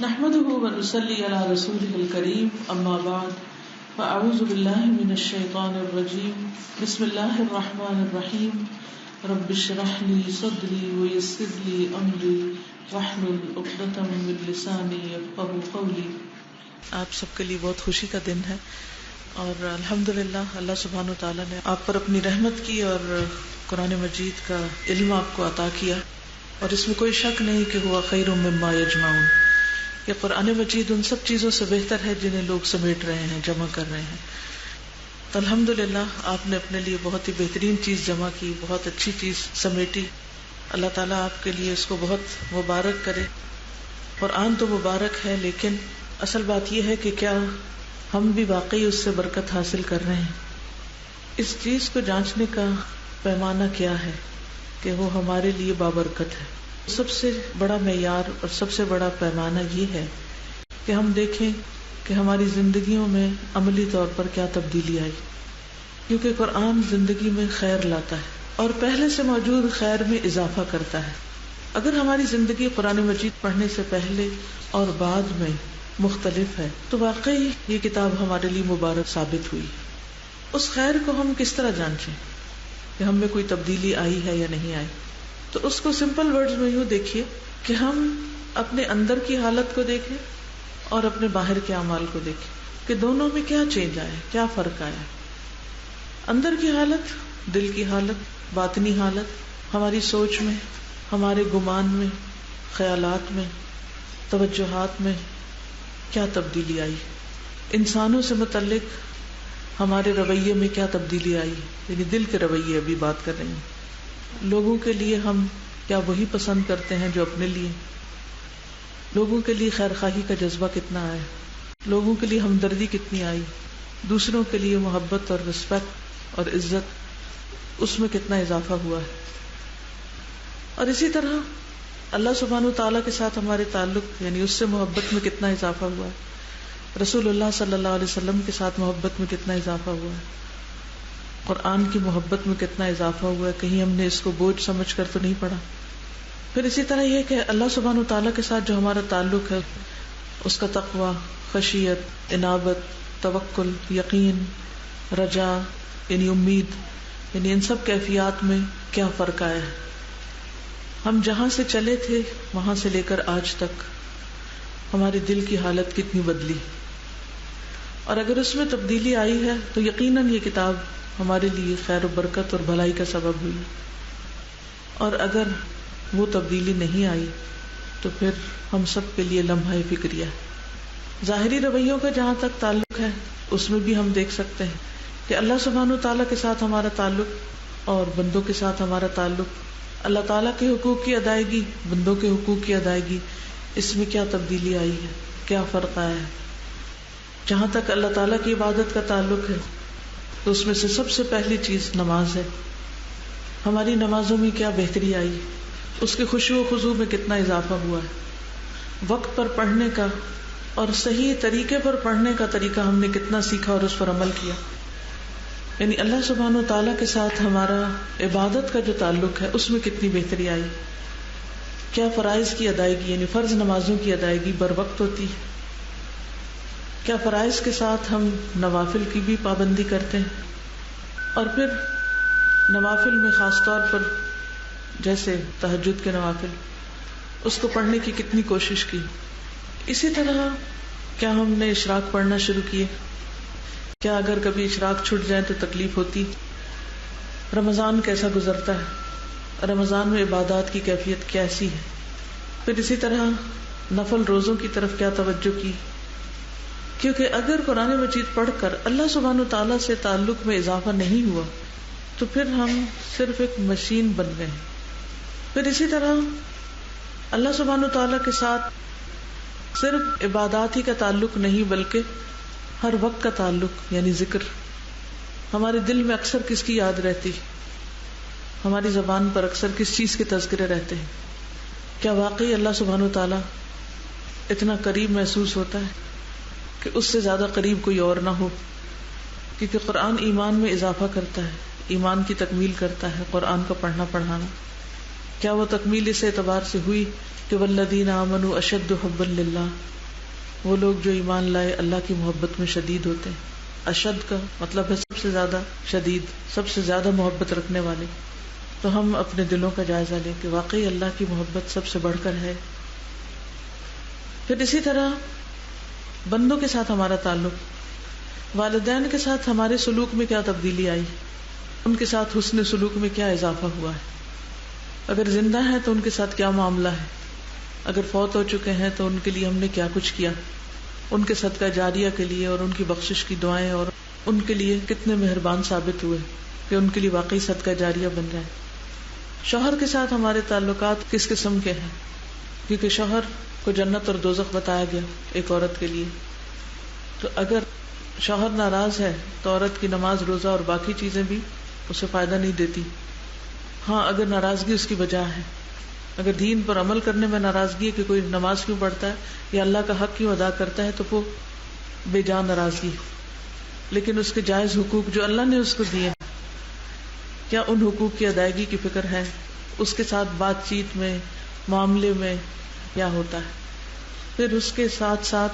نحمده ونصلي على رسوله الكريم اما بعد فاعوذ بالله من الشيطان الرجيم بسم الله الرحمن الرحيم رب اشرح لي صدري ويسر لي امري واحلل عقدة من لساني يفقهوا قولي. آپ سب کے لیے بہت خوشی کا دن ہے اور الحمدللہ اللہ سبحانہ وتعالی نے آپ پر اپنی رحمت کی اور قرآن مجید کا علم آپ کو عطا کیا اور اس میں کوئی شک نہیں کہ ہوا خیر مما یجمعون. یہ قرآن مجید ان سب چیزوں سے بہتر ہے جنہیں لوگ سمیٹ رہے ہیں، جمع کر رہے ہیں. تو الحمدللہ آپ نے اپنے لیے بہت ہی بہترین چیز جمع کی، بہت اچھی چیز سمیٹی. اللہ تعالیٰ آپ کے لیے اس کو بہت مبارک کرے. قرآن تو مبارک ہے لیکن اصل بات یہ ہے کہ کیا ہم بھی واقعی اس سے برکت حاصل کر رہے ہیں. اس چیز کو جانچنے کا پیمانہ کیا ہے کہ وہ ہمارے لیے بابرکت ہے. سب سے بڑا معیار اور سب سے بڑا پیمانہ یہ ہے کہ ہم دیکھیں کہ ہماری زندگیوں میں عملی طور پر کیا تبدیلی آئی، کیونکہ قرآن زندگی میں خیر لاتا ہے اور پہلے سے موجود خیر میں اضافہ کرتا ہے. اگر ہماری زندگی قرآن مجید پڑھنے سے پہلے اور بعد میں مختلف ہے تو واقعی یہ کتاب ہمارے لیے مبارک ثابت ہوئی. اس خیر کو ہم کس طرح جانچیں کہ ہم میں کوئی تبدیلی آئی ہے یا نہیں آئی؟ تو اس کو سمپل ورڈز میں یوں دیکھیے کہ ہم اپنے اندر کی حالت کو دیکھیں اور اپنے باہر کے اعمال کو دیکھیں کہ دونوں میں کیا چینج آیا، کیا فرق آیا. اندر کی حالت، دل کی حالت، باطنی حالت، ہماری سوچ میں، ہمارے گمان میں، خیالات میں، توجہات میں کیا تبدیلی آئی. انسانوں سے متعلق ہمارے رویے میں کیا تبدیلی آئی، یعنی دل کے رویے ابھی بات کر رہے ہیں. لوگوں کے لیے ہم کیا وہی پسند کرتے ہیں جو اپنے لیے. لوگوں کے لیے خیر خواہی کا جذبہ کتنا آیا، لوگوں کے لیے ہمدردی کتنی آئی، دوسروں کے لیے محبت اور رسپیکٹ اور عزت، اس میں کتنا اضافہ ہوا ہے. اور اسی طرح اللہ سبحانہ وتعالیٰ کے ساتھ ہمارے تعلق، یعنی اس سے محبت میں کتنا اضافہ ہوا ہے. رسول اللہ صلی اللہ علیہ وسلم کے ساتھ محبت میں کتنا اضافہ ہوا ہے. قرآن کی محبت میں کتنا اضافہ ہوا ہے. کہیں ہم نے اس کو بوجھ سمجھ کر تو نہیں پڑھا. پھر اسی طرح یہ کہ اللہ سبحانہ وتعالیٰ کے ساتھ جو ہمارا تعلق ہے، اس کا تقوی، خشیت، انابت، توکل، یقین، رجا، یعنی امید، یعنی ان سب کیفیات میں کیا فرق آیا ہے. ہم جہاں سے چلے تھے وہاں سے لے کر آج تک ہمارے دل کی حالت کتنی بدلی. اور اگر اس میں تبدیلی آئی ہے تو یقیناً یہ کتاب ہمارے لیے خیر و برکت اور بھلائی کا سبب ہوئی. اور اگر وہ تبدیلی نہیں آئی تو پھر ہم سب کے لیے لمحہ فکریہ. ظاہری رویوں کا جہاں تک تعلق ہے اس میں بھی ہم دیکھ سکتے ہیں کہ اللہ سبحانہ وتعالیٰ کے ساتھ ہمارا تعلق اور بندوں کے ساتھ ہمارا تعلق، اللہ تعالیٰ کے حقوق کی ادائیگی، بندوں کے حقوق کی ادائیگی، اس میں کیا تبدیلی آئی ہے، کیا فرق آیا ہے. جہاں تک اللہ تعالیٰ کی عبادت کا تعلق ہے تو اس میں سے سب سے پہلی چیز نماز ہے. ہماری نمازوں میں کیا بہتری آئی، اس کے خشوع و خضوع میں کتنا اضافہ ہوا ہے. وقت پر پڑھنے کا اور صحیح طریقے پر پڑھنے کا طریقہ ہم نے کتنا سیکھا اور اس پر عمل کیا. یعنی اللہ سبحانہ و تعالیٰ کے ساتھ ہمارا عبادت کا جو تعلق ہے اس میں کتنی بہتری آئی. کیا فرائض کی ادائیگی، یعنی فرض نمازوں کی ادائیگی بر وقت ہوتی ہے. کیا فرائض کے ساتھ ہم نوافل کی بھی پابندی کرتے ہیں. اور پھر نوافل میں خاص طور پر جیسے تہجد کے نوافل، اس کو پڑھنے کی کتنی کوشش کی. اسی طرح کیا ہم نے اشراق پڑھنا شروع کیے. کیا اگر کبھی اشراق چھٹ جائے تو تکلیف ہوتی. رمضان کیسا گزرتا ہے، رمضان میں عبادات کی کیفیت کیسی ہے. پھر اسی طرح نفل روزوں کی طرف کیا توجہ کی. کیونکہ اگر قرآن مجید پڑھ کر اللہ سبحانہ وتعالیٰ سے تعلق میں اضافہ نہیں ہوا تو پھر ہم صرف ایک مشین بن گئے. پھر اسی طرح اللہ سبحانہ وتعالیٰ کے ساتھ صرف عبادات ہی کا تعلق نہیں بلکہ ہر وقت کا تعلق، یعنی ذکر. ہمارے دل میں اکثر کس کی یاد رہتی، ہماری زبان پر اکثر کس چیز کے تذکرے رہتے ہیں. کیا واقعی اللہ سبحانہ وتعالیٰ اتنا قریب محسوس ہوتا ہے کہ اس سے زیادہ قریب کوئی اور نہ ہو. کیونکہ قرآن ایمان میں اضافہ کرتا ہے، ایمان کی تکمیل کرتا ہے قرآن کا پڑھنا پڑھانا. کیا وہ تکمیل اس اعتبار سے ہوئی کہ والذین آمنوا اشد حبا للہ، وہ لوگ جو ایمان لائے اللہ کی محبت میں شدید ہوتے ہیں. اشد کا مطلب ہے سب سے زیادہ شدید، سب سے زیادہ محبت رکھنے والے. تو ہم اپنے دلوں کا جائزہ لیں کہ واقعی اللہ کی محبت سب سے بڑھ کر ہے. پھر اسی طرح بندوں کے ساتھ ہمارا تعلق، والدین کے ساتھ ہمارے سلوک میں کیا تبدیلی آئی، ان کے ساتھ حسن سلوک میں کیا اضافہ ہوا ہے. اگر زندہ ہیں تو ان کے ساتھ کیا معاملہ ہے، اگر فوت ہو چکے ہیں تو ان کے لیے ہم نے کیا کچھ کیا، ان کے صدقہ جاریہ کے لیے اور ان کی بخشش کی دعائیں، اور ان کے لیے کتنے مہربان ثابت ہوئے کہ ان کے لیے واقعی صدقہ جاریہ بن جائے. شوہر کے ساتھ ہمارے تعلقات کس قسم کے ہیں، کیونکہ شوہر کو جنت اور دوزخ بتایا گیا ایک عورت کے لیے. تو اگر شوہر ناراض ہے تو عورت کی نماز روزہ اور باقی چیزیں بھی اسے فائدہ نہیں دیتی. ہاں اگر ناراضگی اس کی وجہ ہے، اگر دین پر عمل کرنے میں ناراضگی ہے کہ کوئی نماز کیوں پڑھتا ہے یا اللہ کا حق کیوں ادا کرتا ہے تو وہ بے جان ناراضگی. لیکن اس کے جائز حقوق جو اللہ نے اس کو دیے، کیا ان حقوق کی ادائیگی کی فکر ہے، اس کے ساتھ بات چیت میں، معاملے میں کیا ہوتا ہے. پھر اس کے ساتھ ساتھ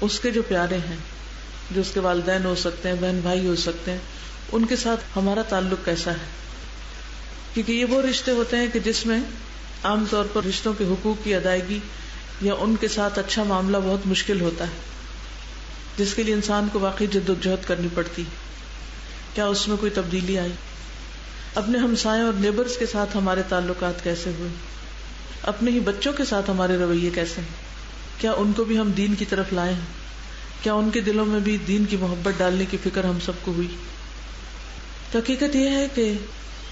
اس کے جو پیارے ہیں، جو اس کے والدین ہو سکتے ہیں، بہن بھائی ہو سکتے ہیں، ان کے ساتھ ہمارا تعلق کیسا ہے. کیونکہ یہ وہ رشتے ہوتے ہیں کہ جس میں عام طور پر رشتوں کے حقوق کی ادائیگی یا ان کے ساتھ اچھا معاملہ بہت مشکل ہوتا ہے، جس کے لیے انسان کو واقعی جد و جہد کرنی پڑتی. کیا اس میں کوئی تبدیلی آئی؟ اپنے ہمسایوں اور نیبرز کے ساتھ ہمارے تعلقات کیسے ہوئے، اپنے ہی بچوں کے ساتھ ہمارے رویے کیسے ہیں، کیا ان کو بھی ہم دین کی طرف لائے ہیں، کیا ان کے دلوں میں بھی دین کی محبت ڈالنے کی فکر ہم سب کو ہوئی. تو حقیقت یہ ہے کہ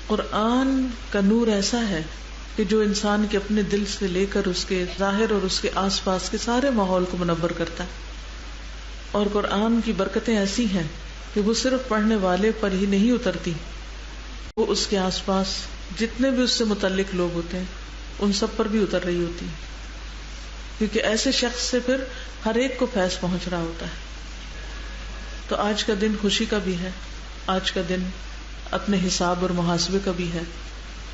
قرآن کا نور ایسا ہے کہ جو انسان کے اپنے دل سے لے کر اس کے ظاہر اور اس کے آس پاس کے سارے ماحول کو منور کرتا ہے. اور قرآن کی برکتیں ایسی ہیں کہ وہ صرف پڑھنے والے پر ہی نہیں اترتی، وہ اس کے آس پاس جتنے بھی اس سے متعلق لوگ ہوتے ہیں ان سب پر بھی اتر رہی ہوتی ہے. کیونکہ ایسے شخص سے پھر ہر ایک کو فیض پہنچ رہا ہوتا ہے. تو آج کا دن خوشی کا بھی ہے، آج کا دن اپنے حساب اور محاسبے کا بھی ہے،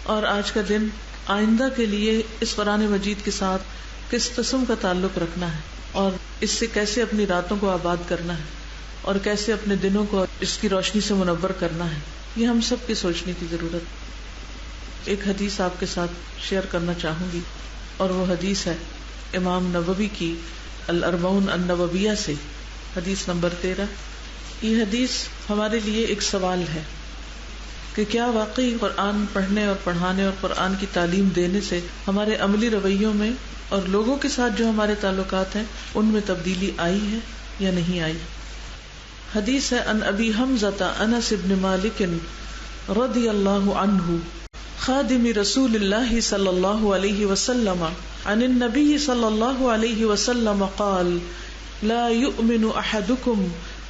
اور آج کا دن آئندہ کے لیے اس قرآن مجید کے ساتھ کس قسم کا تعلق رکھنا ہے اور اس سے کیسے اپنی راتوں کو آباد کرنا ہے اور کیسے اپنے دنوں کو اس کی روشنی سے منور کرنا ہے، یہ ہم سب کی سوچنے کی ضرورت. ایک حدیث آپ کے ساتھ شیئر کرنا چاہوں گی، اور وہ حدیث ہے امام نووی کی الاربعون النوویہ سے، حدیث نمبر 13. یہ حدیث ہمارے لیے ایک سوال ہے کہ کیا واقعی قرآن پڑھنے اور پڑھانے اور قرآن کی تعلیم دینے سے ہمارے عملی رویوں میں اور لوگوں کے ساتھ جو ہمارے تعلقات ہیں ان میں تبدیلی آئی ہے یا نہیں آئی. حدیث ہے ان ابی حمزۃ انس بن مالک رضی اللہ عنہ خادم رسول اللہ صلی اللہ علیہ وسلم عن النبی صلی اللہ علیہ وسلم قال لا يؤمن احدکم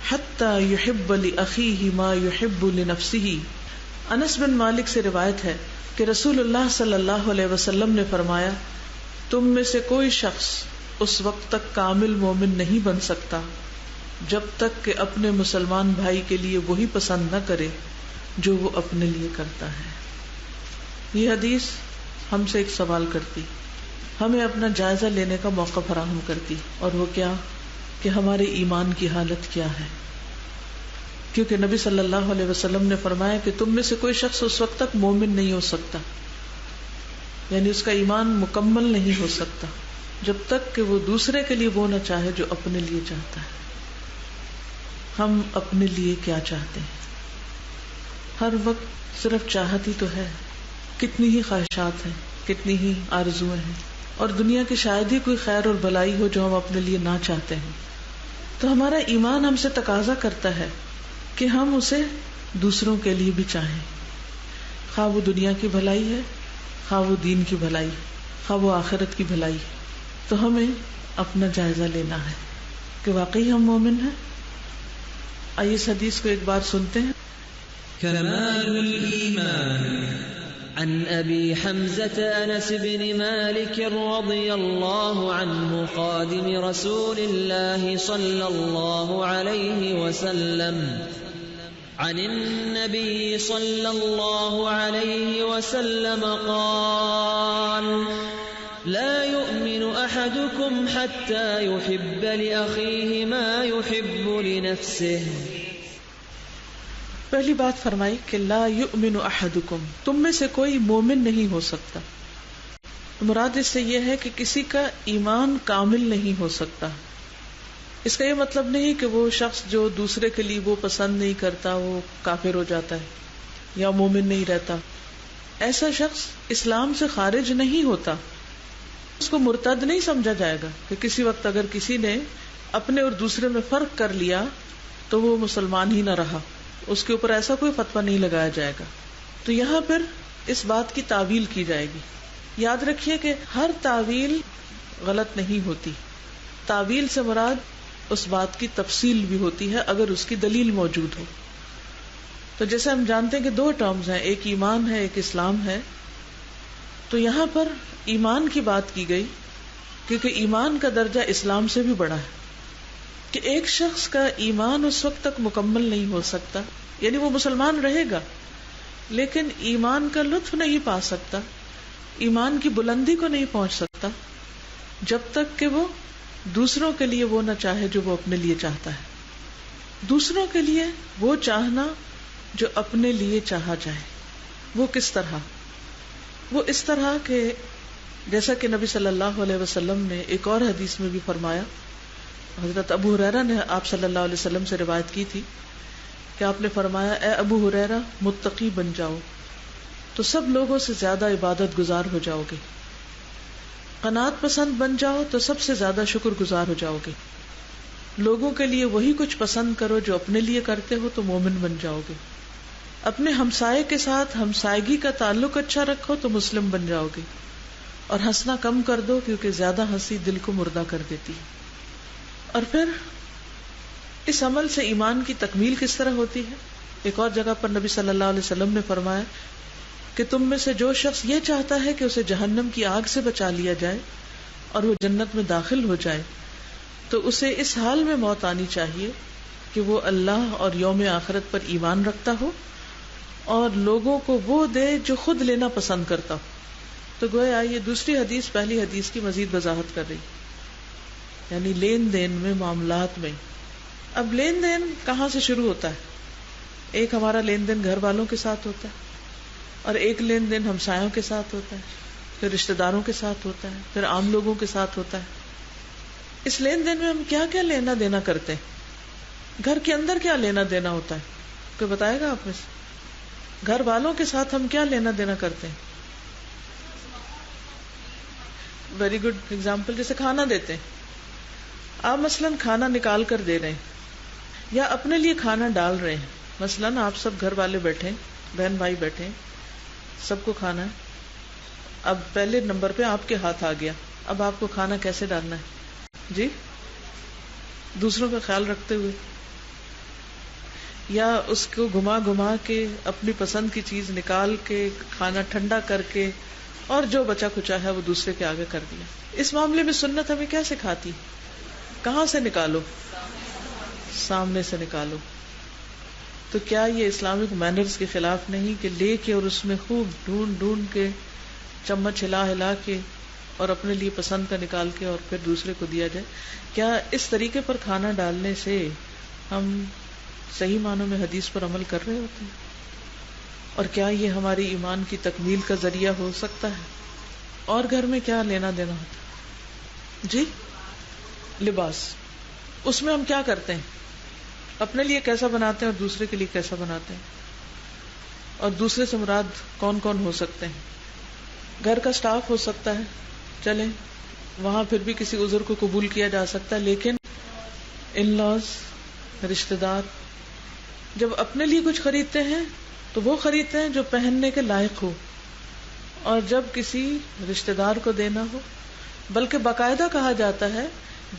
حتی يحب لأخیہ ما يحب لنفسہ. انس بن مالک سے روایت ہے کہ رسول اللہ صلی اللہ علیہ وسلم نے فرمایا، تم میں سے کوئی شخص اس وقت تک کامل مومن نہیں بن سکتا جب تک کہ اپنے مسلمان بھائی کے لیے وہی پسند نہ کرے جو وہ اپنے لیے کرتا ہے. یہ حدیث ہم سے ایک سوال کرتی، ہمیں اپنا جائزہ لینے کا موقع فراہم کرتی، اور وہ کیا کہ ہمارے ایمان کی حالت کیا ہے. کیونکہ نبی صلی اللہ علیہ وسلم نے فرمایا کہ تم میں سے کوئی شخص اس وقت تک مومن نہیں ہو سکتا، یعنی اس کا ایمان مکمل نہیں ہو سکتا جب تک کہ وہ دوسرے کے لیے وہ نہ چاہے جو اپنے لیے چاہتا ہے. ہم اپنے لیے کیا چاہتے ہیں؟ ہر وقت صرف چاہت ہی تو ہے، کتنی ہی خواہشات ہیں، کتنی ہی آرزویں ہیں، اور دنیا کی شاید ہی کوئی خیر اور بھلائی ہو جو ہم اپنے لیے نہ چاہتے ہیں. تو ہمارا ایمان ہم سے تقاضا کرتا ہے کہ ہم اسے دوسروں کے لیے بھی چاہیں، خواہ وہ دنیا کی بھلائی ہے، خواہ وہ دین کی بھلائی، خواہ وہ آخرت کی بھلائی. تو ہمیں اپنا جائزہ لینا ہے کہ واقعی ہم مومن ہیں. آئیے اس حدیث کو ایک بار سنتے ہیں. کمال الایمان عن ابی حمزة انس بن مالک رضی اللہ عنہ خادم رسول اللہ صلی اللہ علیہ وسلم عن النبي صلى الله عليه وسلم قال لا يؤمن أحدكم حتى يحب لأخيه ما يحب لنفسه. پہلی بات فرمائی کہ لا یؤمن احدکم، تم میں سے کوئی مومن نہیں ہو سکتا. مراد اس سے یہ ہے کہ کسی کا ایمان کامل نہیں ہو سکتا. اس کا یہ مطلب نہیں کہ وہ شخص جو دوسرے کے لیے وہ پسند نہیں کرتا وہ کافر ہو جاتا ہے یا مومن نہیں رہتا. ایسا شخص اسلام سے خارج نہیں ہوتا، اس کو مرتد نہیں سمجھا جائے گا کہ کسی وقت اگر کسی نے اپنے اور دوسرے میں فرق کر لیا تو وہ مسلمان ہی نہ رہا، اس کے اوپر ایسا کوئی فتویٰ نہیں لگایا جائے گا. تو یہاں پھر اس بات کی تعویل کی جائے گی. یاد رکھیے کہ ہر تعویل غلط نہیں ہوتی. تعویل سے مراد اس بات کی تفصیل بھی ہوتی ہے اگر اس کی دلیل موجود ہو. تو جیسے ہم جانتے ہیں کہ دو ٹرمز ہیں، ایک ایمان ہے ایک اسلام ہے. تو یہاں پر ایمان کی بات کی گئی کیونکہ ایمان کا درجہ اسلام سے بھی بڑا ہے. کہ ایک شخص کا ایمان اس وقت تک مکمل نہیں ہو سکتا، یعنی وہ مسلمان رہے گا لیکن ایمان کا لطف نہیں پا سکتا، ایمان کی بلندی کو نہیں پہنچ سکتا جب تک کہ وہ دوسروں کے لیے وہ نہ چاہے جو وہ اپنے لیے چاہتا ہے. دوسروں کے لیے وہ چاہنا جو اپنے لیے چاہا جائے. وہ کس طرح؟ وہ اس طرح کہ جیسا کہ نبی صلی اللہ علیہ وسلم نے ایک اور حدیث میں بھی فرمایا. حضرت ابو ہریرہ نے آپ صلی اللہ علیہ وسلم سے روایت کی تھی کہ آپ نے فرمایا اے ابو ہریرہ متقی بن جاؤ تو سب لوگوں سے زیادہ عبادت گزار ہو جاؤ گے. قناعت پسند بن جاؤ تو سب سے زیادہ شکر گزار ہو جاؤ گے. لوگوں کے لیے وہی کچھ پسند کرو جو اپنے لیے کرتے ہو تو مومن بن جاؤ گے. اپنے ہمسائے کے ساتھ ہمسائیگی کا تعلق اچھا رکھو تو مسلم بن جاؤ گے. اور ہنسنا کم کر دو کیونکہ زیادہ ہنسی دل کو مردہ کر دیتی. اور پھر اس عمل سے ایمان کی تکمیل کس طرح ہوتی ہے؟ ایک اور جگہ پر نبی صلی اللہ علیہ وسلم نے فرمایا کہ تم میں سے جو شخص یہ چاہتا ہے کہ اسے جہنم کی آگ سے بچا لیا جائے اور وہ جنت میں داخل ہو جائے تو اسے اس حال میں موت آنی چاہیے کہ وہ اللہ اور یوم آخرت پر ایمان رکھتا ہو اور لوگوں کو وہ دے جو خود لینا پسند کرتا ہو. تو گویا یہ دوسری حدیث پہلی حدیث کی مزید وضاحت کر رہی، یعنی لین دین میں، معاملات میں. اب لین دین کہاں سے شروع ہوتا ہے؟ ایک ہمارا لین دین گھر والوں کے ساتھ ہوتا ہے اور ایک لین دین ہمسایوں کے ساتھ ہوتا ہے، پھر رشتہ داروں کے ساتھ ہوتا ہے، پھر عام لوگوں کے ساتھ ہوتا ہے. اس لین دین میں ہم کیا کیا لینا دینا کرتے ہیں؟ گھر کے اندر کیا لینا دینا ہوتا ہے؟ کوئی بتائے گا آپ میں سے؟ گھر والوں کے ساتھ ہم کیا لینا دینا کرتے ہیں؟ ویری گڈ ایگزامپل، جیسے کھانا دیتے ہیں. آپ مثلاً کھانا نکال کر دے رہے ہیں یا اپنے لیے کھانا ڈال رہے ہیں. مثلاً آپ سب گھر والے بیٹھے ہیں، بہن بھائی بیٹھے ہیں، سب کو کھانا ہے. اب پہلے نمبر پہ آپ کے ہاتھ آ گیا، اب آپ کو کھانا کیسے ڈالنا ہے؟ جی، دوسروں کا خیال رکھتے ہوئے یا اس کو گھما گھما کے اپنی پسند کی چیز نکال کے کھانا ٹھنڈا کر کے اور جو بچا کچا ہے وہ دوسرے کے آگے کر دیا. اس معاملے میں سنت ہمیں کیا سکھاتی؟ کہاں سے نکالو؟ سامنے سے نکالو. تو کیا یہ اسلامک مینرز کے خلاف نہیں کہ لے کے اور اس میں خوب ڈھونڈ ڈھونڈ کے چمچ ہلا ہلا کے اور اپنے لیے پسند کا نکال کے اور پھر دوسرے کو دیا جائے؟ کیا اس طریقے پر کھانا ڈالنے سے ہم صحیح معنوں میں حدیث پر عمل کر رہے ہوتے ہیں؟ اور کیا یہ ہماری ایمان کی تکمیل کا ذریعہ ہو سکتا ہے؟ اور گھر میں کیا لینا دینا ہوتا ہے؟ جی، لباس. اس میں ہم کیا کرتے ہیں؟ اپنے لیے کیسا بناتے ہیں اور دوسرے کے لیے کیسا بناتے ہیں؟ اور دوسرے سے مراد کون کون ہو سکتے ہیں؟ گھر کا سٹاف ہو سکتا ہے، چلیں وہاں پھر بھی کسی عذر کو قبول کیا جا سکتا ہے، لیکن ان لاز، رشتہ دار جب اپنے لیے کچھ خریدتے ہیں تو وہ خریدتے ہیں جو پہننے کے لائق ہو، اور جب کسی رشتہ دار کو دینا ہو، بلکہ باقاعدہ کہا جاتا ہے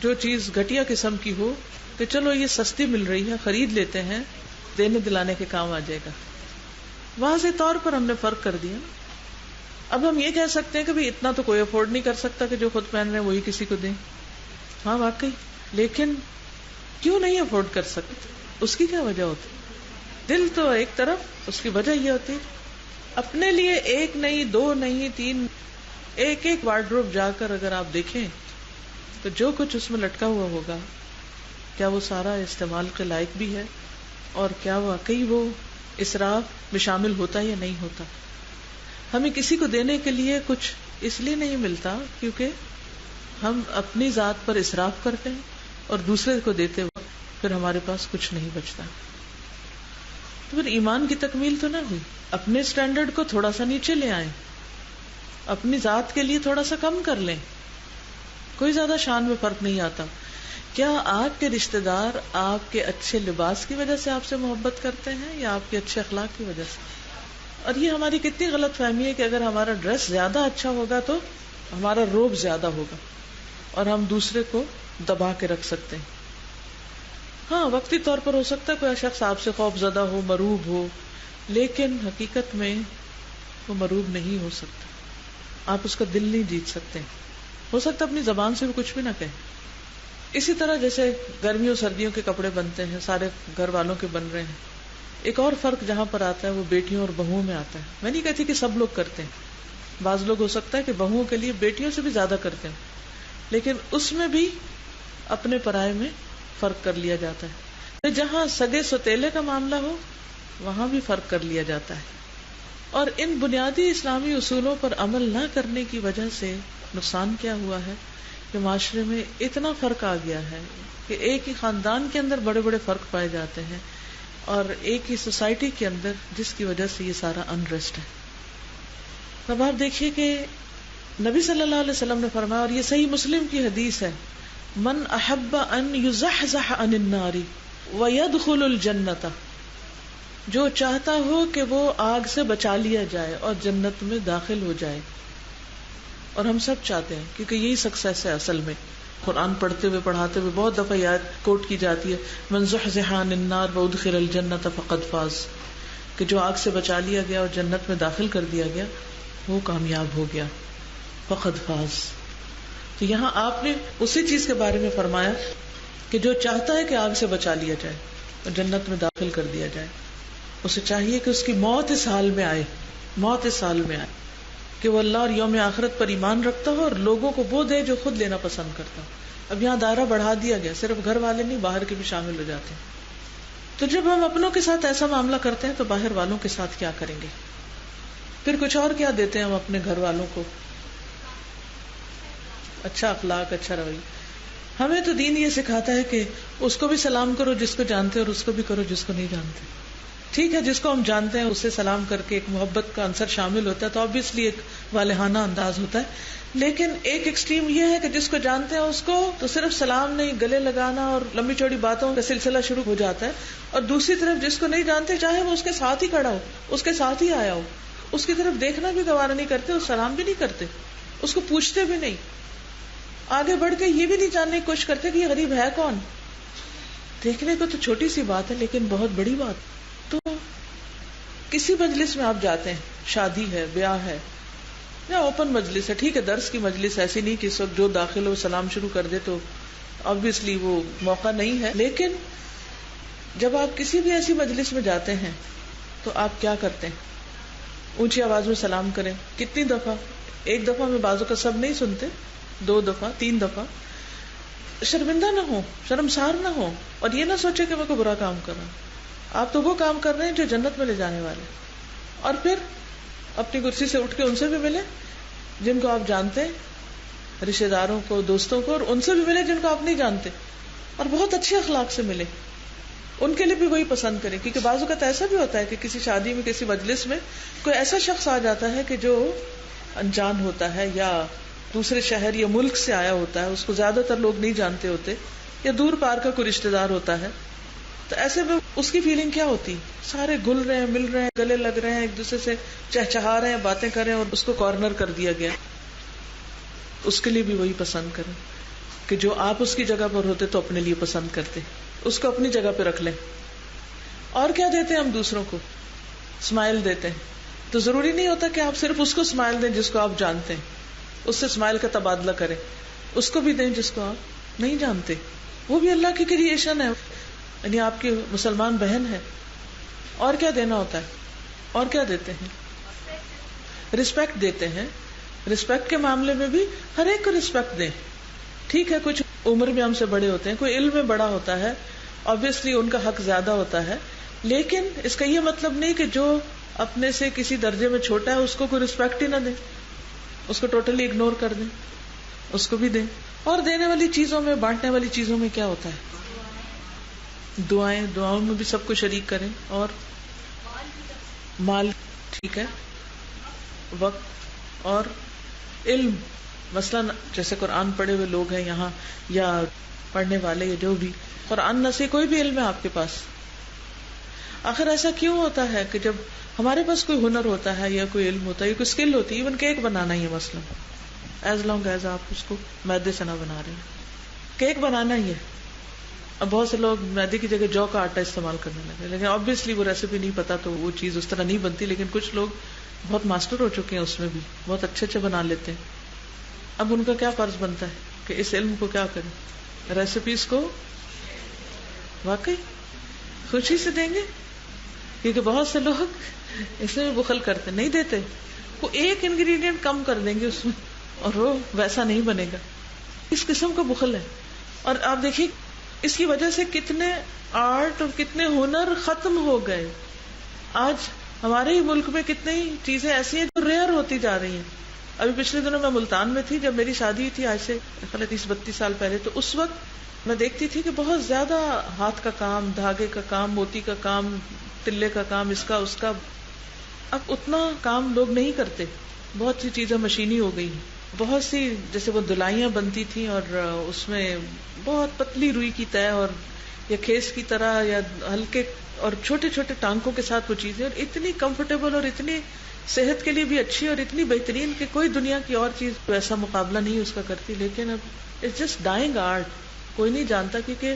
جو چیز گھٹیا قسم کی ہو کہ چلو یہ سستی مل رہی ہے خرید لیتے ہیں، دینے دلانے کے کام آ جائے گا. واضح طور پر ہم نے فرق کر دیا. اب ہم یہ کہہ سکتے ہیں کہ بھئی اتنا تو کوئی افورڈ نہیں کر سکتا کہ جو خود پہن رہے ہیں وہی کسی کو دیں. ہاں واقعی، لیکن کیوں نہیں افورڈ کر سکتے؟ اس کی کیا وجہ ہوتی؟ دل تو ایک طرف، اس کی وجہ یہ ہوتی ہے اپنے لیے ایک نہیں، دو نہیں، تین، ایک ایک وارڈروب جا کر اگر آپ دیکھیں تو جو کچھ اس میں لٹکا ہوا ہوگا، کیا وہ سارا استعمال کے لائق بھی ہے، اور کیا واقعی وہ اسراف میں شامل ہوتا یا نہیں ہوتا. ہمیں کسی کو دینے کے لیے کچھ اس لیے نہیں ملتا کیونکہ ہم اپنی ذات پر اسراف کرتے ہیں، اور دوسرے کو دیتے وقت پھر ہمارے پاس کچھ نہیں بچتا. تو پھر ایمان کی تکمیل تو نہ ہوئی. اپنے سٹینڈرڈ کو تھوڑا سا نیچے لے آئیں، اپنی ذات کے لیے تھوڑا سا کم کر لیں، کوئی زیادہ شان میں فرق نہیں آتا. کیا آپ کے رشتہ دار آپ کے اچھے لباس کی وجہ سے آپ سے محبت کرتے ہیں یا آپ کے اچھے اخلاق کی وجہ سے؟ اور یہ ہماری کتنی غلط فہمی ہے کہ اگر ہمارا ڈریس زیادہ اچھا ہوگا تو ہمارا روب زیادہ ہوگا اور ہم دوسرے کو دبا کے رکھ سکتے ہیں. ہاں وقتی طور پر ہو سکتا ہے کوئی شخص آپ سے خوف زدہ ہو، مروب ہو، لیکن حقیقت میں وہ مروب نہیں ہو سکتا. آپ اس کا دل نہیں جیت سکتے. ہو سکتا اپنی زبان سے بھی کچھ بھی نہ کہیں. اسی طرح جیسے گرمیوں سردیوں کے کپڑے بنتے ہیں، سارے گھر والوں کے بن رہے ہیں. ایک اور فرق جہاں پر آتا ہے وہ بیٹیوں اور بہوؤں میں آتا ہے. میں نہیں کہتی کہ سب لوگ کرتے ہیں، بعض لوگ ہو سکتا ہے کہ بہوؤں کے لیے بیٹیوں سے بھی زیادہ کرتے ہیں، لیکن اس میں بھی اپنے پرائے میں فرق کر لیا جاتا ہے. جہاں سگے سوتیلے کا معاملہ ہو وہاں بھی فرق کر لیا جاتا ہے. اور ان بنیادی اسلامی اصولوں پر عمل نہ کرنے کی وجہ سے نقصان کیا ہوا ہے کہ معاشرے میں اتنا فرق آ گیا ہے کہ ایک ہی خاندان کے اندر بڑے بڑے فرق پائے جاتے ہیں اور ایک ہی سوسائٹی کے اندر، جس کی وجہ سے یہ سارا انریسٹ ہے. اب آپ دیکھیے کہ نبی صلی اللہ علیہ وسلم نے فرمایا، اور یہ صحیح مسلم کی حدیث ہے، من احب ان یزحزح عن النار ویدخل الجنۃ، جو چاہتا ہو کہ وہ آگ سے بچا لیا جائے اور جنت میں داخل ہو جائے. اور ہم سب چاہتے ہیں کیونکہ یہی سکسیس ہے. اصل میں قرآن پڑھتے ہوئے پڑھاتے ہوئے بہت دفعہ یاد کوٹ کی جاتی ہے، من زحزح عن النار وادخل الجنۃ فقد فاز، کہ جو آگ سے بچا لیا گیا اور جنت میں داخل کر دیا گیا وہ کامیاب ہو گیا، فقد فاز. تو یہاں آپ نے اسی چیز کے بارے میں فرمایا کہ جو چاہتا ہے کہ آگ سے بچا لیا جائے اور جنت میں داخل کر دیا جائے، اسے چاہیے کہ اس کی موت اس حال میں آئے، موت اس حال میں آئے کہ وہ اللہ اور یوم آخرت پر ایمان رکھتا ہو اور لوگوں کو وہ دے جو خود لینا پسند کرتا ہو. اب یہاں دائرہ بڑھا دیا گیا، صرف گھر والے نہیں، باہر کے بھی شامل ہو جاتے ہیں. تو جب ہم اپنوں کے ساتھ ایسا معاملہ کرتے ہیں تو باہر والوں کے ساتھ کیا کریں گے؟ پھر کچھ اور کیا دیتے ہیں ہم اپنے گھر والوں کو؟ اچھا اخلاق، اچھا رویہ. ہمیں تو دین یہ سکھاتا ہے کہ اس کو بھی سلام کرو جس کو جانتے اور اس کو بھی کرو جس کو نہیں جانتے. ٹھیک ہے، جس کو ہم جانتے ہیں اس سے سلام کر کے ایک محبت کا عنصر شامل ہوتا ہے تو obviously ایک والہانہ انداز ہوتا ہے. لیکن ایک ایکسٹریم یہ ہے کہ جس کو جانتے ہیں اس کو تو صرف سلام نہیں، گلے لگانا اور لمبی چوڑی باتوں کا سلسلہ شروع ہو جاتا ہے. اور دوسری طرف جس کو نہیں جانتے، چاہے وہ اس کے ساتھ ہی کھڑا ہو، اس کے ساتھ ہی آیا ہو، اس کی طرف دیکھنا بھی گوارا نہیں کرتے، اور سلام بھی نہیں کرتے، اس کو پوچھتے بھی نہیں، آگے بڑھ کے یہ بھی نہیں جاننے کی کوشش کرتے کہ یہ غریب ہے کون. دیکھنے کو تو چھوٹی سی بات ہے لیکن بہت بڑی بات. تو کسی مجلس میں آپ جاتے ہیں، شادی ہے، بیاہ ہے یا اوپن مجلس ہے، ٹھیک ہے درس کی مجلس، ایسی نہیں کہ اس وقت جو داخل ہو سلام شروع کر دے تو obviously وہ موقع نہیں ہے. لیکن جب آپ کسی بھی ایسی مجلس میں جاتے ہیں تو آپ کیا کرتے ہیں؟ اونچی آواز میں سلام کریں. کتنی دفعہ؟ ایک دفعہ میں بازو کا سب نہیں سنتے، 2 دفعہ 3 دفعہ. شرمندہ نہ ہو، شرمسار نہ ہو، اور یہ نہ سوچے کہ میں کوئی برا کام کر رہا ہوں. آپ تو وہ کام کر رہے ہیں جو جنت میں لے جانے والے. اور پھر اپنی کرسی سے اٹھ کے ان سے بھی ملے جن کو آپ جانتے ہیں، رشتہ داروں کو، دوستوں کو، اور ان سے بھی ملے جن کو آپ نہیں جانتے، اور بہت اچھے اخلاق سے ملے. ان کے لیے بھی وہی پسند کریں، کیونکہ بعض اوقات ایسا بھی ہوتا ہے کہ کسی شادی میں، کسی مجلس میں کوئی ایسا شخص آ جاتا ہے کہ جو انجان ہوتا ہے یا دوسرے شہر یا ملک سے آیا ہوتا ہے، اس کو زیادہ تر لوگ نہیں جانتے ہوتے، یا دور پار کا کوئی رشتہ دار ہوتا ہے. تو ایسے میں اس کی فیلنگ کیا ہوتی؟ سارے گل رہے ہیں، مل رہے ہیں، گلے لگ رہے ہیں، ایک دوسرے سے چہچہا رہے ہیں، باتیں کر رہے ہیں، اور اس کو کارنر کر دیا گیا. اس کے لیے بھی وہی پسند کریں کہ جو آپ اس کی جگہ پر ہوتے تو اپنے لیے پسند کرتے، اس کو اپنی جگہ پہ رکھ لیں. اور کیا دیتے ہیں ہم دوسروں کو؟ اسمائل دیتے ہیں. تو ضروری نہیں ہوتا کہ آپ صرف اس کو اسمائل دیں جس کو آپ جانتے ہیں، اس سے اسمائل کا تبادلہ کریں. اس کو بھی دیں جس کو آپ نہیں جانتے، وہ بھی اللہ کی کریشن ہے، یعنی آپ کی مسلمان بہن ہے. اور کیا دینا ہوتا ہے؟ اور کیا دیتے ہیں؟ رسپیکٹ دیتے ہیں. رسپیکٹ کے معاملے میں بھی ہر ایک کو رسپیکٹ دیں. ٹھیک ہے کچھ عمر میں ہم سے بڑے ہوتے ہیں, کوئی علم میں بڑا ہوتا ہے, obviously ان کا حق زیادہ ہوتا ہے, لیکن اس کا یہ مطلب نہیں کہ جو اپنے سے کسی درجے میں چھوٹا ہے اس کو کوئی رسپیکٹ ہی نہ دیں, اس کو ٹوٹلی اگنور کر دیں, اس کو بھی دیں. اور دینے والی چیزوں میں, بانٹنے والی چیزوں میں کیا ہوتا ہے؟ دعائیں, دعاؤں میں بھی سب کو شریک کریں. اور مال, ٹھیک ہے, وقت اور علم, مثلاً جیسے قرآن پڑھے ہوئے لوگ ہیں یہاں, یا پڑھنے والے, یا جو بھی قرآن نہ سے کوئی بھی علم ہے آپ کے پاس. آخر ایسا کیوں ہوتا ہے کہ جب ہمارے پاس کوئی ہنر ہوتا ہے یا کوئی علم ہوتا ہے یا کوئی اسکل ہوتی ہے, ایون کیک بنانا ہی ہے مثلاً, ایز لانگ ایز آپ اس کو میدے سے نہ بنا رہے ہیں, کیک بنانا ہی ہے. اب بہت سے لوگ میدے کی جگہ جو کا آٹا استعمال کرنے لگے, لیکن آبویسلی وہ ریسیپی نہیں پتا تو وہ چیز اس طرح نہیں بنتی. لیکن کچھ لوگ بہت ماسٹر ہو چکے ہیں اس میں بھی, بہت اچھے اچھے بنا لیتے ہیں. اب ان کا کیا فرض بنتا ہے کہ اس علم کو کیا کریں, ریسیپیز کو واقعی خوشی سے دیں گے, کیونکہ بہت سے لوگ اس میں بخل کرتے, نہیں دیتے, وہ ایک انگریڈینٹ کم کر دیں گے اس میں اور وہ ویسا نہیں بنے گا. اس قسم کا بخل ہے. اور آپ دیکھیے اس کی وجہ سے کتنے آرٹ اور کتنے ہنر ختم ہو گئے. آج ہمارے ہی ملک میں کتنی چیزیں ایسی ہیں جو ریئر ہوتی جا رہی ہیں. ابھی پچھلے دنوں میں ملتان میں تھی, جب میری شادی تھی آج سے 30-32 سال پہلے, تو اس وقت میں دیکھتی تھی کہ بہت زیادہ ہاتھ کا کام, دھاگے کا کام, موتی کا کام, تلے کا کام, اس کا اس کا. اب اتنا کام لوگ نہیں کرتے, بہت سی چیزیں مشینی ہو گئی. بہت سی جیسے وہ دلائیاں بنتی تھیں اور اس میں بہت پتلی روئی کی تہ اور یا کھیس کی طرح یا ہلکے اور چھوٹے چھوٹے ٹانکوں کے ساتھ وہ چیزیں, اور اتنی کمفرٹیبل اور اتنی صحت کے لیے بھی اچھی اور اتنی بہترین کہ کوئی دنیا کی اور چیز ویسا مقابلہ نہیں اس کا کرتی. لیکن اب اٹس جسٹ ڈائنگ آرٹ, کوئی نہیں جانتا, کیونکہ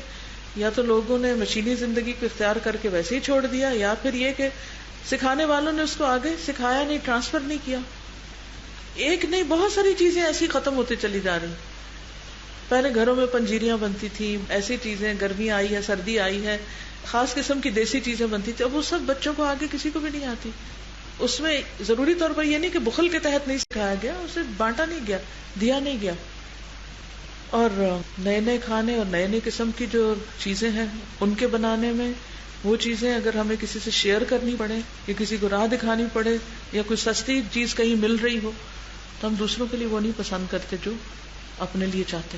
یا تو لوگوں نے مشینی زندگی کو اختیار کر کے ویسے ہی چھوڑ دیا, یا پھر یہ کہ سکھانے والوں نے اس کو آگے سکھایا نہیں, ٹرانسفر نہیں کیا. ایک نہیں, بہت ساری چیزیں ایسی ختم ہوتی چلی جا رہی. پہلے گھروں میں پنجیریاں بنتی تھی, ایسی چیزیں, گرمی آئی ہے, سردی آئی ہے, خاص قسم کی دیسی چیزیں بنتی تھی. اب وہ سب بچوں کو آگے کسی کو بھی نہیں آتی. اس میں ضروری طور پر یہ نہیں کہ بخل کے تحت نہیں سکھایا گیا, اسے بانٹا نہیں گیا, دیا نہیں گیا. اور نئے نئے کھانے اور نئے نئے قسم کی جو چیزیں ہیں ان کے بنانے میں, وہ چیزیں اگر ہمیں کسی سے شیئر کرنی پڑے یا کسی کو راہ دکھانی پڑے یا کوئی سستی چیز کہیں مل رہی ہو, تو ہم دوسروں کے لیے وہ نہیں پسند کرتے جو اپنے لیے چاہتے.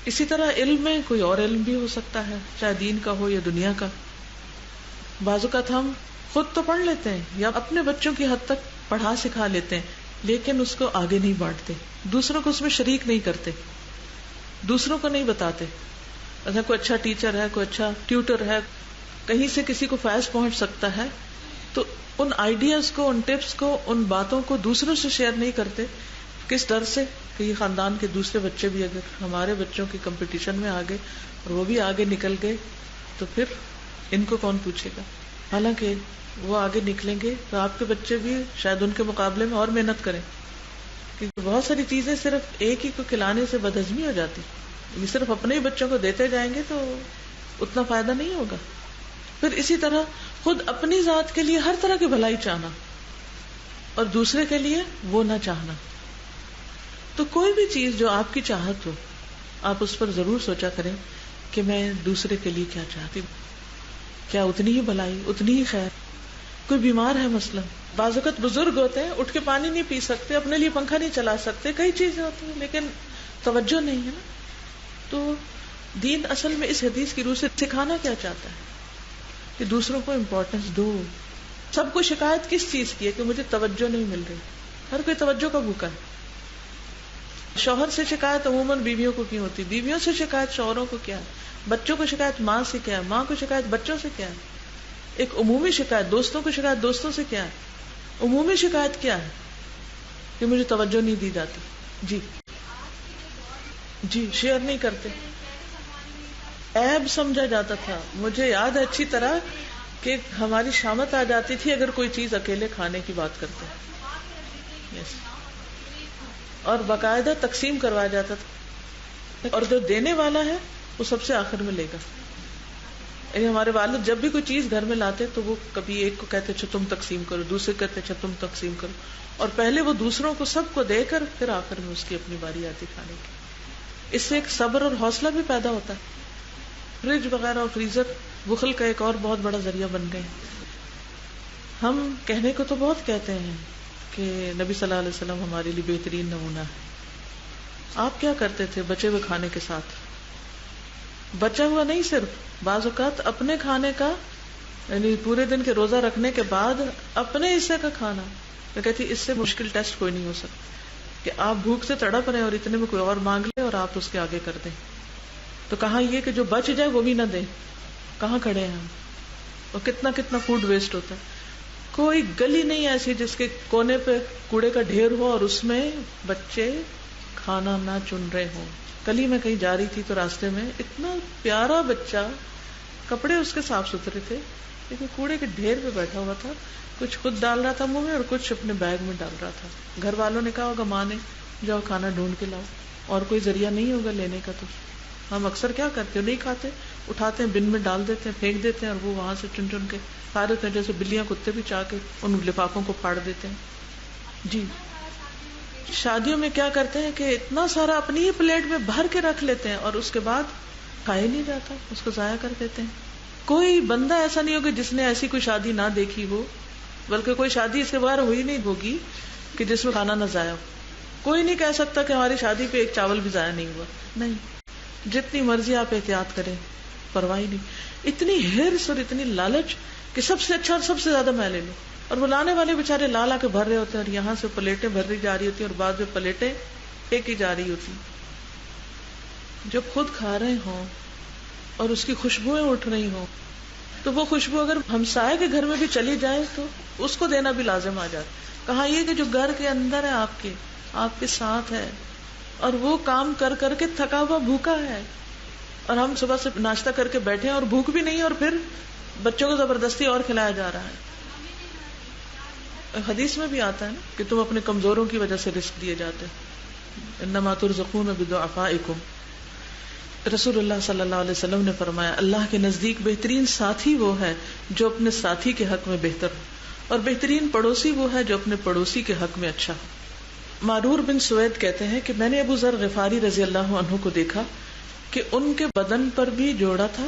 اسی طرح علم میں کوئی اور علم بھی ہو سکتا ہے, چاہے دین کا ہو یا دنیا کا. بعض اوقات ہم خود تو پڑھ لیتے ہیں یا اپنے بچوں کی حد تک پڑھا سکھا لیتے ہیں, لیکن اس کو آگے نہیں بانٹتے, دوسروں کو اس میں شریک نہیں کرتے, دوسروں کو نہیں بتاتے. اگر کوئی اچھا ٹیچر ہے, کوئی اچھا ٹیوٹر ہے, کہیں سے کسی کو فیض پہنچ سکتا ہے, تو ان آئیڈیاز کو, ان ٹپس کو, ان باتوں کو دوسروں سے شیئر نہیں کرتے. کس ڈر سے کہ یہ خاندان کے دوسرے بچے بھی اگر ہمارے بچوں کی کمپٹیشن میں آگے اور وہ بھی آگے نکل گئے تو پھر ان کو کون پوچھے گا. حالانکہ وہ آگے نکلیں گے تو آپ کے بچے بھی شاید ان کے مقابلے میں اور محنت کریں, کیونکہ بہت ساری چیزیں صرف ایک ہی کو کھلانے سے بدہضمی ہو جاتی. یہ صرف اپنے ہی بچوں کو دیتے جائیں گے تو اتنا فائدہ نہیں ہوگا. پھر اسی طرح خود اپنی ذات کے لیے ہر طرح کی بھلائی چاہنا اور دوسرے کے لیے وہ نہ چاہنا. تو کوئی بھی چیز جو آپ کی چاہت ہو, آپ اس پر ضرور سوچا کریں کہ میں دوسرے کے لیے کیا چاہتی ہوں, کیا اتنی ہی بھلائی, اتنی ہی خیر. کوئی بیمار ہے مثلا, بعض اوقات بزرگ ہوتے ہیں, اٹھ کے پانی نہیں پی سکتے, اپنے لیے پنکھا نہیں چلا سکتے, کئی چیزیں ہوتی ہیں, لیکن توجہ نہیں ہے نا. تو دین اصل میں اس حدیث کی روح سے سکھانا کیا چاہتا ہے کہ دوسروں کو امپورٹنس دو. سب کو شکایت کس چیز کی ہے کہ مجھے توجہ نہیں مل رہی. ہر کوئی توجہ کا بھوکا ہے. شوہر سے شکایت عموماً بیویوں کو کیوں ہوتی, بیویوں سے شکایت شوہروں کو کیا ہے, بچوں کو شکایت ماں سے کیا ہے, ماں کو شکایت بچوں سے کیا ہے, ایک عمومی شکایت, دوستوں کو شکایت دوستوں سے کیا ہے. عمومی شکایت کیا ہے کہ مجھے توجہ نہیں دی جاتی. جی شیئر نہیں کرتے, عیب سمجھا جاتا تھا. مجھے یاد ہے اچھی طرح کہ ہماری شامت آ جاتی تھی اگر کوئی چیز اکیلے کھانے کی بات کرتے ہیں, اور باقاعدہ تقسیم کروایا جاتا تھا, اور جو دینے والا ہے وہ سب سے آخر میں لے گا. یعنی ہمارے والد جب بھی کوئی چیز گھر میں لاتے تو وہ کبھی ایک کو کہتے اچھا تم تقسیم کرو، دوسرے کہتے اچھا تم تقسیم کرو، اور پہلے وہ دوسروں کو سب کو دے کر پھر آخر میں اس کی اپنی باری آتی کھانے کی. اس سے ایک صبر اور حوصلہ بھی پیدا ہوتا ہے. فریج وغیرہ اور فریزر بخل کا ایک اور بہت بڑا ذریعہ بن گئے. ہم کہنے کو تو بہت کہتے ہیں کہ نبی صلی اللہ علیہ وسلم ہمارے لیے بہترین نمونہ ہے. آپ کیا کرتے تھے بچے ہوئے کھانے کے ساتھ؟ بچا ہوا نہیں، صرف بعض اوقات اپنے کھانے کا، یعنی پورے دن کے روزہ رکھنے کے بعد اپنے حصے کا کھانا. میں کہتی اس سے مشکل ٹیسٹ کوئی نہیں ہو سکتا کہ آپ بھوک سے تڑپ رہے اور اتنے میں کوئی اور مانگ لے اور آپ اس کے آگے کر دیں. تو کہاں یہ کہ جو بچ جائے وہ بھی نہ دیں. کہاں کھڑے ہیں ہم؟ اور کتنا کتنا فوڈ ویسٹ ہوتا ہے. کوئی گلی نہیں ایسی جس کے کونے پہ کوڑے کا ڈھیر ہو اور اس میں بچے کھانا نہ چن رہے ہوں. کل ہی میں کہیں جا رہی تھی تو راستے میں اتنا پیارا بچہ، کپڑے اس کے صاف ستھرے تھے لیکن کوڑے کے ڈھیر پہ بیٹھا ہوا تھا. کچھ خود ڈال رہا تھا منہ میں اور کچھ اپنے بیگ میں ڈال رہا تھا. گھر والوں نے کہا ہوگا ماں نے جاؤ کھانا ڈھونڈ کے لاؤ، اور کوئی ذریعہ نہیں ہوگا لینے کا. تو ہم اکثر کیا کرتے ہیں، نہیں کھاتے، اٹھاتے ہیں بن میں ڈال دیتے ہیں، پھینک دیتے ہیں، اور وہ وہاں سے چن چن کے کھا رہے تھے جیسے بلیاں کتے بھی چاہ کے ان لفافوں کو پھاڑ دیتے ہیں. جی شادیوں میں کیا کرتے ہیں کہ اتنا سارا اپنی ہی پلیٹ میں بھر کے رکھ لیتے ہیں اور اس کے بعد کھایا نہیں جاتا، اس کو ضائع کر دیتے ہیں. کوئی بندہ ایسا نہیں ہوگا جس نے ایسی کوئی شادی نہ دیکھی ہو، بلکہ کوئی شادی اس کے بعد ہوئی نہیں ہوگی کہ جس میں کھانا نہ ضائع ہو. کوئی نہیں کہہ سکتا کہ ہماری شادی پہ ایک چاول بھی ضائع نہیں ہوا. نہیں، جتنی مرضی آپ احتیاط کریں پرواہ نہیں. اتنی ہرس اور اتنی لالچ کہ سب سے اچھا اور سب سے زیادہ میں لے لوں، اور وہ لانے والے بےچارے لا کے بھر رہے ہوتے ہیں اور یہاں سے پلیٹیں بھر رہی جا رہی ہوتی ہیں اور بعد میں پلیٹیں پھینکی جا رہی ہوتی. جب خود کھا رہے ہوں اور اس کی خوشبوئیں اٹھ رہی ہوں تو وہ خوشبو اگر ہمسائے کے گھر میں بھی چلی جائے تو اس کو دینا بھی لازم آ جاتا. کہاں یہ کہ جو گھر کے اندر ہے، آپ کے ساتھ ہے، اور وہ کام کر کر کے تھکا ہوا بھوکا ہے، اور ہم صبح سے ناشتہ کر کے بیٹھے ہیں اور بھوک بھی نہیں، اور پھر بچوں کو زبردستی اور کھلایا جا رہا ہے. حدیث میں بھی آتا ہے نا کہ تم اپنے کمزوروں کی وجہ سے رزق دیے جاتے ہیں. انما ترزقون بضعفائکم. رسول اللہ صلی اللہ علیہ وسلم نے فرمایا اللہ کے نزدیک بہترین ساتھی وہ ہے جو اپنے ساتھی کے حق میں بہتر ہو، اور بہترین پڑوسی وہ ہے جو اپنے پڑوسی کے حق میں اچھا ہو. مارور بن سوید کہتے ہیں کہ میں نے ابو ذر غفاری رضی اللہ عنہ کو دیکھا کہ ان کے بدن پر بھی جوڑا تھا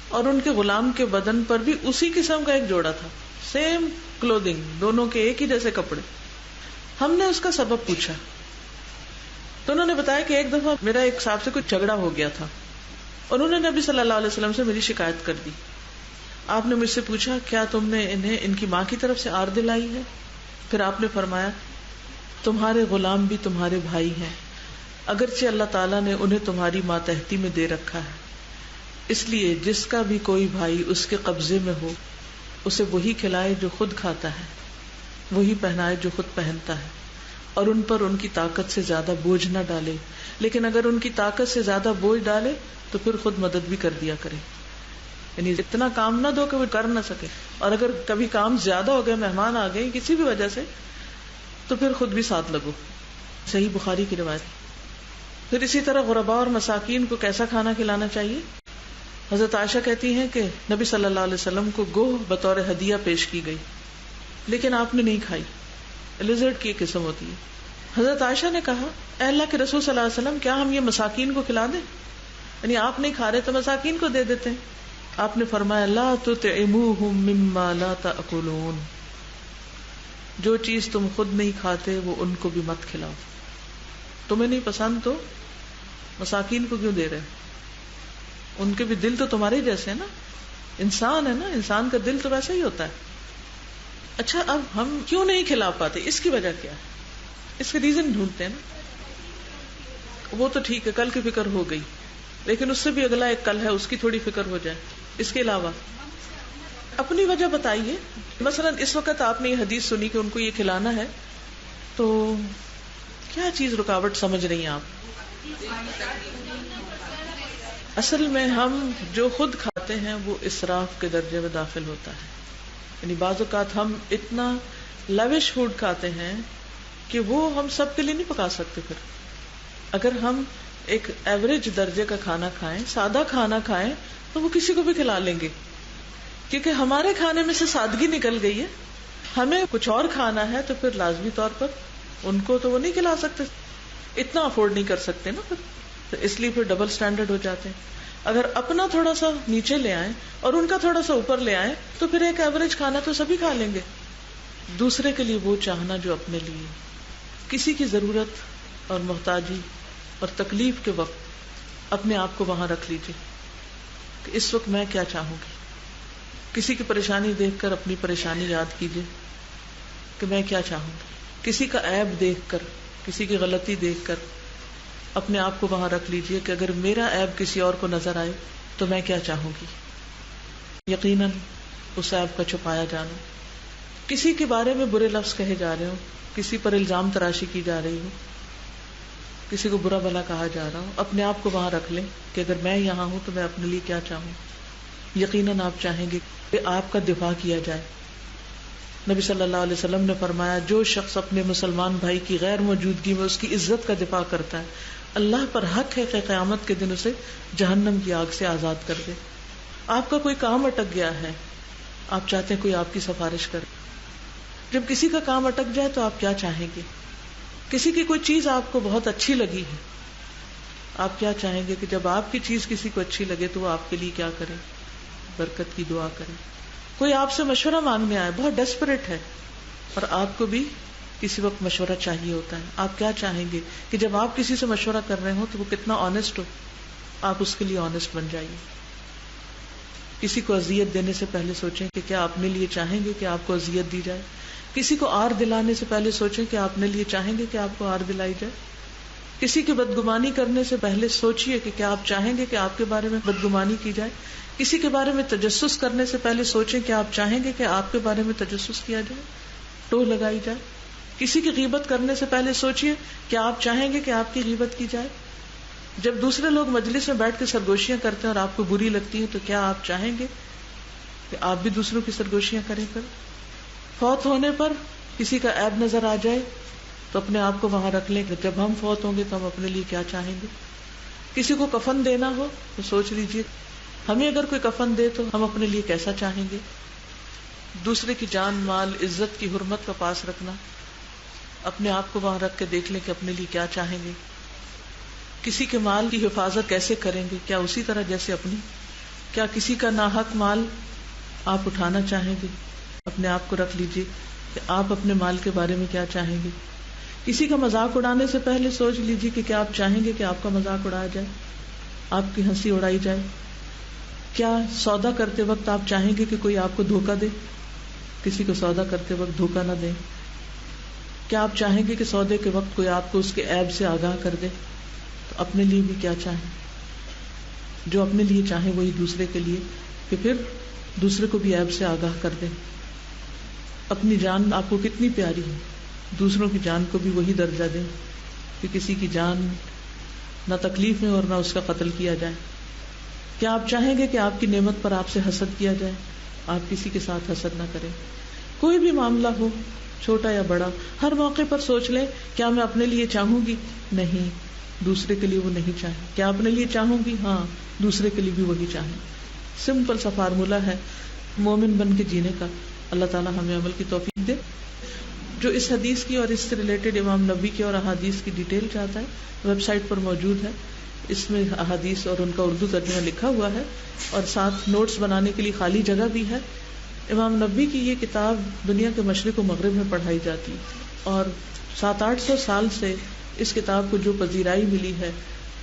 اور ان کے غلام کے بدن پر بھی اسی قسم کا ایک جوڑا تھا، سیم کلودنگ، دونوں کے ایک ہی جیسے کپڑے. ہم نے اس کا سبب پوچھا تو انہوں نے بتایا کہ ایک دفعہ میرا ایک صاحب سے کچھ جھگڑا ہو گیا تھا اور انہوں نے نبی صلی اللہ علیہ وسلم سے میری شکایت کر دی. آپ نے مجھ سے پوچھا کیا تم نے انہیں ان کی ماں کی طرف سے آر دلائی ہے؟ پھر آپ نے فرمایا تمہارے غلام بھی تمہارے بھائی ہیں، اگرچہ اللہ تعالیٰ نے انہیں تمہاری ماتحتی میں دے رکھا ہے، اس لیے جس کا بھی کوئی بھائی اس کے قبضے میں ہو اسے وہی کھلائے جو خود کھاتا ہے، وہی پہنائے جو خود پہنتا ہے، اور ان پر ان کی طاقت سے زیادہ بوجھ نہ ڈالے، لیکن اگر ان کی طاقت سے زیادہ بوجھ ڈالے تو پھر خود مدد بھی کر دیا کرے. یعنی اتنا کام نہ دو کہ وہ کر نہ سکے، اور اگر کبھی کام زیادہ ہو گئے، مہمان آ گئے کسی بھی وجہ سے، تو پھر خود بھی ساتھ لگو. صحیح بخاری کی روایت. پھر اسی طرح غرباء اور مساکین کو کیسا کھانا کھلانا چاہیے؟ حضرت عائشہ کہتی ہیں کہ نبی صلی اللہ علیہ وسلم کو گوہ بطور ہدیہ پیش کی گئی لیکن آپ نے نہیں کھائی. لیزرڈ کی ایک قسم ہوتی ہے. حضرت عائشہ نے کہا اے اللہ کے رسول صلی اللہ علیہ وسلم کیا ہم یہ مساکین کو کھلا دیں؟ یعنی آپ نہیں کھا رہے تو مساکین کو دے دیتے ہیں. آپ نے فرمایا لا تطعموہم مما لا تأکلون، جو چیز تم خود نہیں کھاتے وہ ان کو بھی مت کھلاؤ. تمہیں نہیں پسند تو مساکین کو کیوں دے رہے؟ ان کے بھی دل تو تمہارے جیسے ہیں نا، انسان ہے نا، انسان کا دل تو ویسا ہی ہوتا ہے. اچھا اب ہم کیوں نہیں کھلا پاتے؟ اس کی وجہ کیا ہے؟ اس کے ریزن ڈھونڈتے ہیں نا. وہ تو ٹھیک ہے کل کی فکر ہو گئی، لیکن اس سے بھی اگلا ایک کل ہے، اس کی تھوڑی فکر ہو جائے. اس کے علاوہ اپنی وجہ بتائیے. مثلا اس وقت آپ نے یہ حدیث سنی کہ ان کو یہ کھلانا ہے، تو کیا چیز رکاوٹ سمجھ رہی ہیں آپ؟ اصل میں ہم جو خود کھاتے ہیں وہ اسراف کے درجے میں داخل ہوتا ہے. یعنی بعض اوقات ہم اتنا لیوش فوڈ کھاتے ہیں کہ وہ ہم سب کے لیے نہیں پکا سکتے. پھر اگر ہم ایک ایوریج درجے کا کھانا کھائیں، سادہ کھانا کھائیں، تو وہ کسی کو بھی کھلا لیں گے، کیونکہ ہمارے کھانے میں سے سادگی نکل گئی ہے. ہمیں کچھ اور کھانا ہے تو پھر لازمی طور پر ان کو تو وہ نہیں کھلا سکتے، اتنا افورڈ نہیں کر سکتے نا، تو اس لیے پھر ڈبل سٹینڈرڈ ہو جاتے ہیں. اگر اپنا تھوڑا سا نیچے لے آئیں اور ان کا تھوڑا سا اوپر لے آئیں تو پھر ایک ایوریج کھانا تو سبھی کھا لیں گے. دوسرے کے لیے وہ چاہنا جو اپنے لیے. کسی کی ضرورت اور محتاجی اور تکلیف کے وقت اپنے آپ کو وہاں رکھ لیجیے کہ اس وقت میں کیا چاہوں گی. کسی کی پریشانی دیکھ کر اپنی پریشانی یاد کیجیے کہ میں کیا چاہوں گی. کسی کا عیب دیکھ کر، کسی کی غلطی دیکھ کر اپنے آپ کو وہاں رکھ لیجیے کہ اگر میرا عیب کسی اور کو نظر آئے تو میں کیا چاہوں گی. یقیناً اس عیب کا چھپایا جانا، کسی کے بارے میں برے لفظ کہے جا رہے ہوں، کسی پر الزام تراشی کی جا رہی ہو، کسی کو برا بھلا کہا جا رہا ہو، اپنے آپ کو وہاں رکھ لیں کہ اگر میں یہاں ہوں تو میں اپنے لیے کیا چاہوں. یقیناً آپ چاہیں گے کہ آپ کا دفاع کیا جائے. نبی صلی اللہ علیہ وسلم نے فرمایا جو شخص اپنے مسلمان بھائی کی غیر موجودگی میں اس کی عزت کا دفاع کرتا ہے، اللہ پر حق ہے کہ قیامت کے دن اسے جہنم کی آگ سے آزاد کر دے. آپ کا کوئی کام اٹک گیا ہے، آپ چاہتے ہیں کوئی آپ کی سفارش کرے. جب کسی کا کام اٹک جائے تو آپ کیا چاہیں گے؟ کسی کی کوئی چیز آپ کو بہت اچھی لگی ہے، آپ کیا چاہیں گے کہ جب آپ کی چیز کسی کو اچھی لگے تو وہ آپ کے لیے کیا کرے؟ برکت کی دعا کرے. کوئی آپ سے مشورہ مانگنے آئے، بہت ڈیسپریٹ ہے اور آپ کو بھی کسی وقت مشورہ چاہیے ہوتا ہے، آپ کیا چاہیں گے کہ جب آپ کسی سے مشورہ کر رہے ہو تو وہ کتنا آنےسٹ ہو، آپ اس کے لیے آنےسٹ بن جائیے. کسی کو اذیت دینے سے پہلے سوچیں کہ کیا اپنے لیے چاہیں گے کہ آپ کو اذیت دی جائے. کسی کو آر دلانے سے پہلے سوچیں کہ آپ اپنے لیے چاہیں گے کہ آپ کو آر دلائی جائے. کسی کی بدگمانی کرنے سے پہلے سوچئے کہ کیا آپ چاہیں گے کہ آپ کے بارے میں بدگمانی کی جائے. کسی کے بارے میں تجسس کرنے سے پہلے سوچیں کہ آپ چاہیں گے کہ آپ کے بارے میں تجسس کیا جائے، ٹو لگائی جائے. کسی کی غیبت کرنے سے پہلے سوچئے کہ آپ چاہیں گے کہ آپ کی غیبت کی جائے. جب دوسرے لوگ مجلس میں بیٹھ کے سرگوشیاں کرتے ہیں اور آپ کو بری لگتی ہیں تو کیا آپ چاہیں گے کہ آپ بھی دوسروں کی سرگوشیاں کریں کر. فوت ہونے پر کسی کا عیب نظر آ جائے تو اپنے آپ کو وہاں رکھ لیں کہ جب ہم فوت ہوں گے تو ہم اپنے لیے کیا چاہیں گے. کسی کو کفن دینا ہو تو سوچ لیجئے ہمیں اگر کوئی کفن دے تو ہم اپنے لیے کیسا چاہیں گے. دوسرے کی جان مال عزت کی حرمت کا پاس رکھنا، اپنے آپ کو وہاں رکھ کے دیکھ لیں کہ اپنے لیے کیا چاہیں گے. کسی کے مال کی حفاظت کیسے کریں گے، کیا اسی طرح جیسے اپنی. کیا کسی کا ناحق مال آپ اٹھانا چاہیں گے. اپنے آپ کو رکھ لیجئے کہ آپ اپنے مال کے بارے میں کیا چاہیں گے. کسی کا مذاق اڑانے سے پہلے سوچ لیجئے کہ کیا آپ چاہیں گے کہ آپ کا مذاق اڑایا جائے، آپ کی ہنسی اڑائی جائے. کیا سودا کرتے وقت آپ چاہیں گے کہ کوئی آپ کو دھوکہ دے، کسی کو سودا کرتے وقت دھوکہ نہ دیں. کیا آپ چاہیں گے کہ سودے کے وقت کوئی آپ کو اس کے عیب سے آگاہ کر دے. تو اپنے لیے بھی کیا چاہیں، جو اپنے لیے چاہیں وہی دوسرے کے لیے، کہ پھر دوسرے کو بھی عیب سے آگاہ کر دیں. اپنی جان آپ کو کتنی پیاری ہے، دوسروں کی جان کو بھی وہی درجہ دیں کہ کسی کی جان نہ تکلیف میں اور نہ اس کا قتل کیا جائے. کیا آپ چاہیں گے کہ آپ کی نعمت پر آپ سے حسد کیا جائے، آپ کسی کے ساتھ حسد نہ کریں. کوئی بھی معاملہ ہو چھوٹا یا بڑا، ہر موقع پر سوچ لیں کیا میں اپنے لیے چاہوں گی، نہیں دوسرے کے لیے وہ نہیں چاہیں. کیا اپنے لیے چاہوں گی، ہاں دوسرے کے لیے بھی وہی چاہیں. سمپل سا فارمولا ہے مومن بن کے جینے کا. اللہ تعالی ہمیں عمل کی توفیق دے. جو اس حدیث کی اور اس سے ریلیٹڈ امام نبی کی اور احادیث کی ڈیٹیل چاہتا ہے ویب سائٹ پر موجود ہے. اس میں احادیث اور ان کا اردو ترجمہ لکھا ہوا ہے اور ساتھ نوٹس بنانے کے لیے خالی جگہ بھی ہے. امام نبی کی یہ کتاب دنیا کے مشرق و مغرب میں پڑھائی جاتی ہے اور 700-800 سال سے اس کتاب کو جو پذیرائی ملی ہے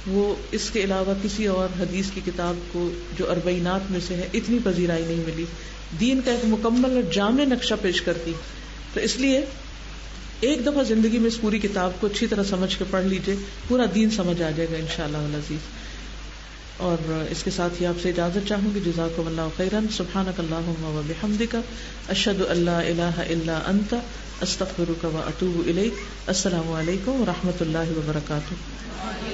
وہ اس کے علاوہ کسی اور حدیث کی کتاب کو جو اربعینات میں سے ہے اتنی پذیرائی نہیں ملی. دین کا ایک مکمل اور جامع نقشہ پیش کرتی. تو اس لیے ایک دفعہ زندگی میں اس پوری کتاب کو اچھی طرح سمجھ کے پڑھ لیجئے، پورا دین سمجھ آ جائے گا انشاءاللہ العزیز. اور اس کے ساتھ ہی آپ سے اجازت چاہوں گی. جزاکم اللہ خیرا. سبحانک اللہم و بحمدک، اشہد ان لا الہ الا انت، استغفرک و اتوب الیک. السلام علیکم و رحمۃ اللہ وبرکاتہ.